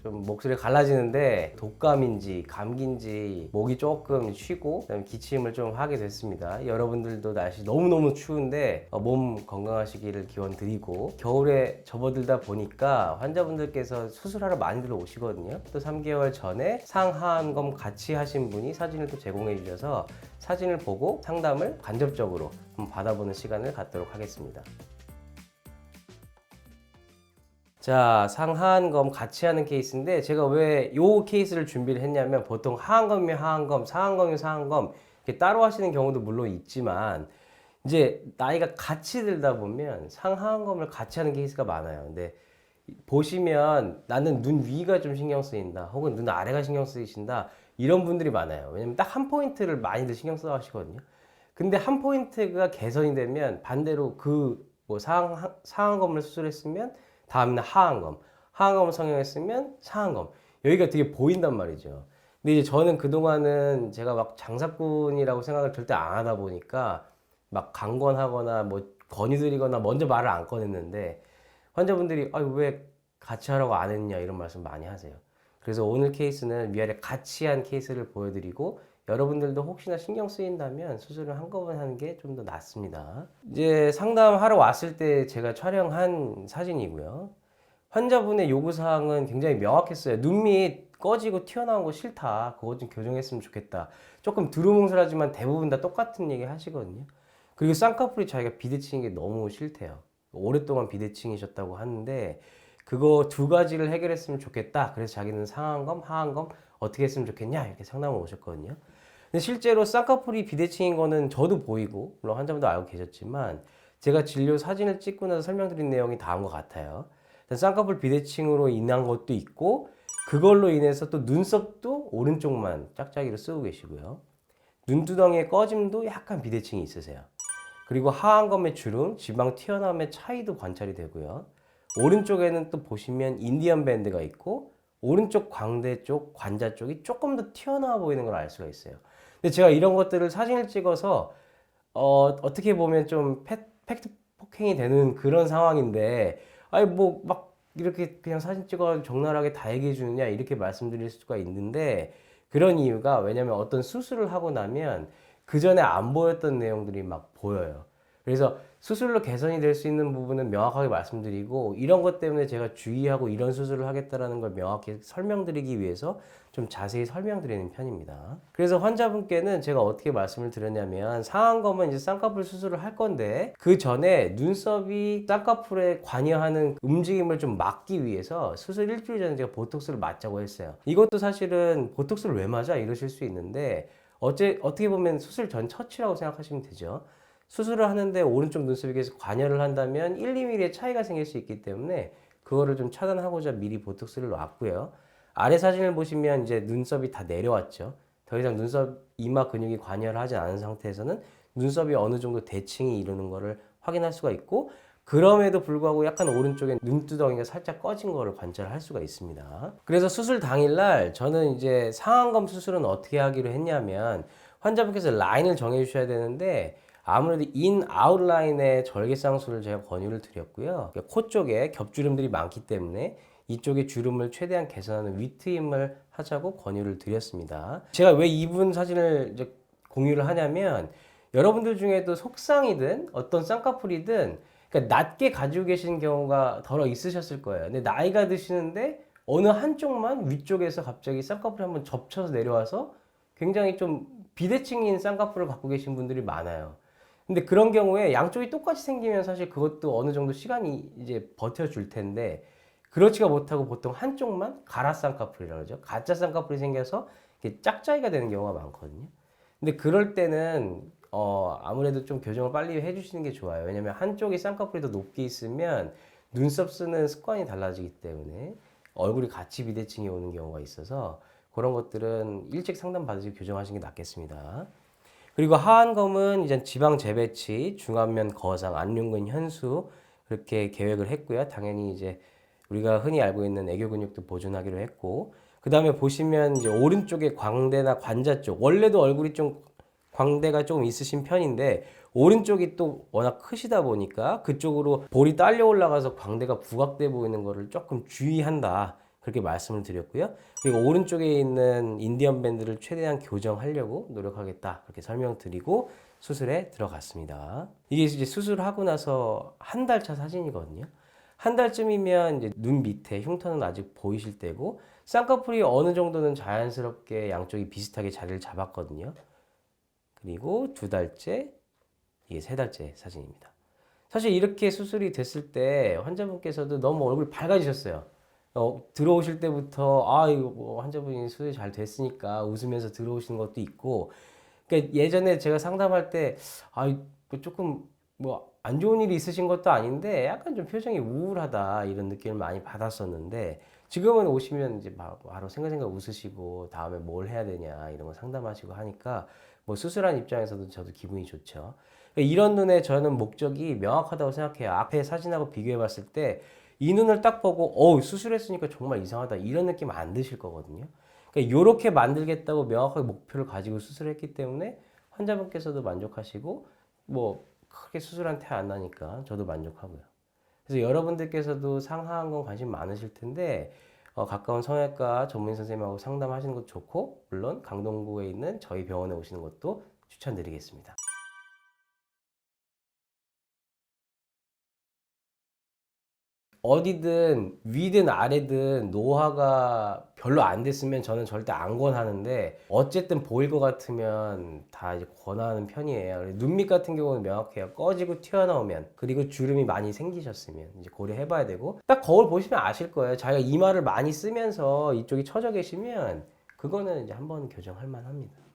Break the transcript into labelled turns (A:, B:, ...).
A: 좀 목소리가 갈라지는데 독감인지 감기인지 목이 조금 쉬고 그다음에 기침을 좀 하게 됐습니다. 여러분들도 날씨 너무너무 추운데 몸 건강하시기를 기원드리고, 겨울에 접어들다 보니까 환자분들께서 수술하러 많이들 오시거든요. 또 3개월 전에 상하안검 같이 하신 분이 사진을 또 제공해 주셔서 사진을 보고 상담을 간접적으로 한번 받아보는 시간을 갖도록 하겠습니다. 자, 상하안검 같이 하는 케이스인데, 제가 왜 이 케이스를 준비를 했냐면, 보통 하안검이면 하안검, 상안검이면 상안검 이렇게 따로 하시는 경우도 물론 있지만, 이제 나이가 같이 들다 보면 상하안검을 같이 하는 케이스가 많아요. 근데 보시면 나는 눈 위가 좀 신경 쓰인다, 혹은 눈 아래가 신경 쓰이신다, 이런 분들이 많아요. 왜냐면 딱 한 포인트를 많이들 신경 써 하시거든요. 근데 한 포인트가 개선이 되면 반대로 그 뭐 상안검을 수술했으면 다음날 하안검, 하안검을 성형했으면 상안검, 여기가 되게 보인단 말이죠. 근데 이제 저는 그동안은 제가 막 장사꾼이라고 생각을 절대 안 하다 보니까 막 강권하거나 뭐 건의드리거나 먼저 말을 안 꺼냈는데, 환자분들이 왜 같이 하라고 안 했냐 이런 말씀 많이 하세요. 그래서 오늘 케이스는 위아래 같이 한 케이스를 보여드리고, 여러분들도 혹시나 신경 쓰인다면 수술을 한꺼번에 하는 게 좀 더 낫습니다. 이제 상담하러 왔을 때 제가 촬영한 사진이고요. 환자분의 요구사항은 굉장히 명확했어요. 눈 밑 꺼지고 튀어나온 거 싫다, 그거 좀 교정했으면 좋겠다. 조금 두루뭉술하지만 대부분 다 똑같은 얘기 하시거든요. 그리고 쌍꺼풀이 자기가 비대칭인 게 너무 싫대요. 오랫동안 비대칭이셨다고 하는데 그거 두 가지를 해결했으면 좋겠다. 그래서 자기는 상안검, 하안검 어떻게 했으면 좋겠냐 이렇게 상담을 오셨거든요. 근데 실제로 쌍꺼풀이 비대칭인 거는 저도 보이고, 물론 환자분도 알고 계셨지만, 제가 진료 사진을 찍고 나서 설명드린 내용이 다음과 같아요. 쌍꺼풀 비대칭으로 인한 것도 있고, 그걸로 인해서 또 눈썹도 오른쪽만 짝짝이로 쓰고 계시고요. 눈두덩이의 꺼짐도 약간 비대칭이 있으세요. 그리고 하안검의 주름, 지방 튀어나옴의 차이도 관찰이 되고요. 오른쪽에는 또 보시면 인디언 밴드가 있고, 오른쪽 광대 쪽, 관자 쪽이 조금 더 튀어나와 보이는 걸 알 수가 있어요. 근데 제가 이런 것들을 사진을 찍어서 어떻게 보면 좀 팩트 폭행이 되는 그런 상황인데, 아니 뭐 막 이렇게 그냥 사진 찍어가지고 적나라하게 다 얘기해 주느냐 이렇게 말씀드릴 수가 있는데, 그런 이유가 왜냐면 어떤 수술을 하고 나면 그 전에 안 보였던 내용들이 막 보여요. 그래서 수술로 개선이 될 수 있는 부분은 명확하게 말씀드리고, 이런 것 때문에 제가 주의하고 이런 수술을 하겠다라는 걸 명확히 설명드리기 위해서 좀 자세히 설명드리는 편입니다. 그래서 환자분께는 제가 어떻게 말씀을 드렸냐면, 상안검은 이제 쌍꺼풀 수술을 할 건데 그 전에 눈썹이 쌍꺼풀에 관여하는 움직임을 좀 막기 위해서 수술 일주일 전에 제가 보톡스를 맞자고 했어요. 이것도 사실은 보톡스를 왜 맞아? 이러실 수 있는데, 어떻게 보면 수술 전 처치라고 생각하시면 되죠. 수술을 하는데 오른쪽 눈썹에 계속 관여를 한다면 1, 2mm의 차이가 생길 수 있기 때문에 그거를 좀 차단하고자 미리 보톡스를 놨고요. 아래 사진을 보시면 이제 눈썹이 다 내려왔죠. 더 이상 눈썹 이마 근육이 관여를 하지 않은 상태에서는 눈썹이 어느 정도 대칭이 이루는 것을 확인할 수가 있고, 그럼에도 불구하고 약간 오른쪽에 눈두덩이가 살짝 꺼진 거를 관찰할 수가 있습니다. 그래서 수술 당일날 저는 이제 상안검 수술은 어떻게 하기로 했냐면, 환자분께서 라인을 정해 주셔야 되는데 아무래도 인 아웃라인의 절개쌍수를 제가 권유를 드렸고요. 코 쪽에 겹주름들이 많기 때문에 이쪽의 주름을 최대한 개선하는 윗트임을 하자고 권유를 드렸습니다. 제가 왜 이분 사진을 이제 공유를 하냐면, 여러분들 중에도 속쌍이든 어떤 쌍꺼풀이든 그러니까 낮게 가지고 계시는 경우가 더러 있으셨을 거예요. 근데 나이가 드시는데 어느 한쪽만 위쪽에서 갑자기 쌍꺼풀이 한번 접쳐서 내려와서 굉장히 좀 비대칭인 쌍꺼풀을 갖고 계신 분들이 많아요. 근데 그런 경우에 양쪽이 똑같이 생기면 사실 그것도 어느 정도 시간이 이제 버텨줄 텐데, 그렇지가 못하고 보통 한쪽만 가라 쌍꺼풀이라고 그러죠. 가짜 쌍꺼풀이 생겨서 이렇게 짝짝이가 되는 경우가 많거든요. 근데 그럴 때는 아무래도 좀 교정을 빨리 해주시는 게 좋아요. 왜냐면 한쪽이 쌍꺼풀이 더 높게 있으면 눈썹 쓰는 습관이 달라지기 때문에 얼굴이 같이 비대칭이 오는 경우가 있어서, 그런 것들은 일찍 상담 받으시고 교정하시는 게 낫겠습니다. 그리고 하안검은 이제 지방 재배치, 중안면 거상, 안륜근 현수 그렇게 계획을 했고요. 당연히 이제 우리가 흔히 알고 있는 애교 근육도 보존하기로 했고, 그 다음에 보시면 이제 오른쪽에 광대나 관자 쪽, 원래도 얼굴이 좀 광대가 좀 있으신 편인데 오른쪽이 또 워낙 크시다 보니까 그쪽으로 볼이 딸려 올라가서 광대가 부각돼 보이는 거를 조금 주의한다, 그렇게 말씀을 드렸고요. 그리고 오른쪽에 있는 인디언 밴드를 최대한 교정하려고 노력하겠다. 그렇게 설명드리고 수술에 들어갔습니다. 이게 이제 수술하고 나서 한 달 차 사진이거든요. 한 달쯤이면 이제 눈 밑에 흉터는 아직 보이실 때고 쌍꺼풀이 어느 정도는 자연스럽게 양쪽이 비슷하게 자리를 잡았거든요. 그리고 두 달째, 이게 세 달째 사진입니다. 사실 이렇게 수술이 됐을 때 환자분께서도 너무 얼굴이 밝아지셨어요. 들어오실 때부터 이거 뭐 환자분이 수술이 잘 됐으니까 웃으면서 들어오시는 것도 있고, 그러니까 예전에 제가 상담할 때 이거 조금 뭐 안 좋은 일이 있으신 것도 아닌데 약간 좀 표정이 우울하다 이런 느낌을 많이 받았었는데, 지금은 오시면 이제 바로 생각생각 웃으시고 다음에 뭘 해야 되냐 이런 거 상담하시고 하니까 뭐 수술한 입장에서도 저도 기분이 좋죠. 그러니까 이런 눈에 저는 목적이 명확하다고 생각해요. 앞에 사진하고 비교해 봤을 때 이 눈을 딱 보고 수술했으니까 정말 이상하다 이런 느낌 안 드실 거거든요. 그러니까 이렇게 만들겠다고 명확하게 목표를 가지고 수술했기 때문에 환자분께서도 만족하시고 뭐 크게 수술한 티 안 나니까 저도 만족하고요. 그래서 여러분들께서도 상하안검 관심 많으실 텐데 가까운 성형외과 전문의 선생님하고 상담하시는 것도 좋고, 물론 강동구에 있는 저희 병원에 오시는 것도 추천드리겠습니다. 어디든 위든 아래든 노화가 별로 안 됐으면 저는 절대 안 권하는데, 어쨌든 보일 것 같으면 다 이제 권하는 편이에요. 눈밑 같은 경우는 명확해요. 꺼지고 튀어나오면, 그리고 주름이 많이 생기셨으면 이제 고려해 봐야 되고, 딱 거울 보시면 아실 거예요. 자기가 이마를 많이 쓰면서 이쪽이 처져 계시면 그거는 이제 한번 교정할 만합니다.